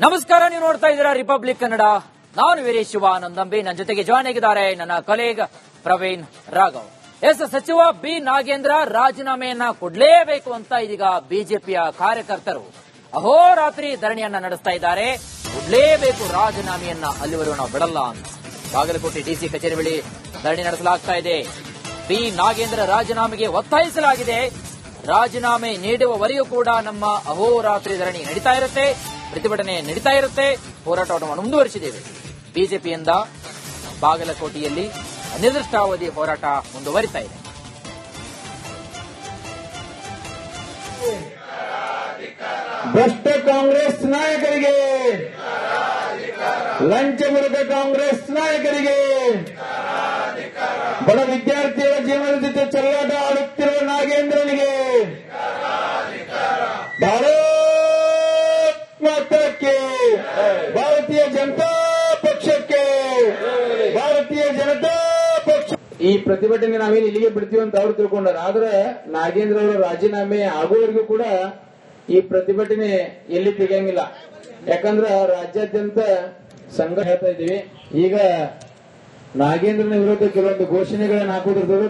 ನಮಸ್ಕಾರ, ನೀವು ನೋಡ್ತಾ ಇದ್ದೀರಾ ರಿಪಬ್ಲಿಕ್ ಕನ್ನಡ. ನಾನು ವೀರೇಶ್ ಶಿವಾನಂದಂಬಿ. ನನ್ನ ಜೊತೆಗೆ ಜಾಯ್ನ್ ಆಗಿದ್ದಾರೆ ನನ್ನ ಕೊಲೀಗ್ ಪ್ರವೀಣ್ ರಾಘವ್. ಸಚಿವ ಬಿ ನಾಗೇಂದ್ರ ರಾಜೀನಾಮೆಯನ್ನ ಕೊಡಲೇಬೇಕು ಅಂತ ಇದೀಗ ಬಿಜೆಪಿಯ ಕಾರ್ಯಕರ್ತರು ಅಹೋರಾತ್ರಿ ಧರಣಿಯನ್ನ ನಡೆಸ್ತಾ ಇದ್ದಾರೆ. ಕೊಡಲೇಬೇಕು ರಾಜೀನಾಮೆಯನ್ನ, ಅಲ್ಲಿವರೆಗೂ ನಾವು ಬಿಡಲ್ಲ ಅಂತ ಬಾಗಲಕೋಟೆ ಡಿಸಿ ಕಚೇರಿ ಬಳಿ ಧರಣಿ ನಡೆಸಲಾಗ್ತಾ ಇದೆ. ಬಿ ನಾಗೇಂದ್ರ ರಾಜೀನಾಮೆಗೆ ಒತ್ತಾಯಿಸಲಾಗಿದೆ. ರಾಜೀನಾಮೆ ನೀಡುವವರೆಗೂ ಕೂಡ ನಮ್ಮ ಅಹೋರಾತ್ರಿ ಧರಣಿ ನಡೀತಾ ಇರುತ್ತೆ, ಪ್ರತಿಭಟನೆ ನಡೀತಾ ಇರುತ್ತೆ, ಹೋರಾಟವನ್ನು ಮುಂದುವರಿಸಿದ್ದೇವೆ. ಬಿಜೆಪಿಯಿಂದ ಬಾಗಲಕೋಟೆಯಲ್ಲಿ ಅನಿರ್ದಿಷ್ಟಾವಧಿ ಹೋರಾಟ ಮುಂದುವರಿತಾ ಇದೆ. ಭ್ರಷ್ಟ ಕಾಂಗ್ರೆಸ್ ನಾಯಕರಿಗೆ, ಲಂಚ ಮೂಲಕ ಕಾಂಗ್ರೆಸ್ ನಾಯಕರಿಗೆ, ಬಡ ವಿದ್ಯಾರ್ಥಿಗಳ ಜೀವನದ ಜೊತೆ ಚೆಲ್ಲಾಟ ಆಡುತ್ತಿರುವ ನಾಗೇಂದ್ರನಿಗೆ, ಭಾರತ್ ಮಾತಕ್ಕೆ, ಭಾರತೀಯ ಜನತಾ ಪಕ್ಷಕ್ಕೆ, ಭಾರತೀಯ ಜನತಾ ಪಕ್ಷ ಈ ಪ್ರತಿಭಟನೆ ನಾವೇನು ಇಲ್ಲಿಗೆ ಬಿಡ್ತೀವಿ ಅಂತ ಅವ್ರು ತಿಳ್ಕೊಂಡಾರ. ಆದ್ರೆ ನಾಗೇಂದ್ರ ಅವರ ರಾಜೀನಾಮೆ ಆಗುವವರೆಗೂ ಕೂಡ ಈ ಪ್ರತಿಭಟನೆ ಎಲ್ಲಿ ತೆಗೆಯಂಗಿಲ್ಲ. ಯಾಕಂದ್ರೆ ರಾಜ್ಯಾದ್ಯಂತ ಸಂಘ ಹೇಳ್ತಾ ಇದ್ದೀವಿ. ಈಗ ನಾಗೇಂದ್ರನ ವಿರುದ್ಧ ಕೆಲವೊಂದು ಘೋಷಣೆಗಳನ್ನು ಹಾಕೋದಿರ್ತದೆ.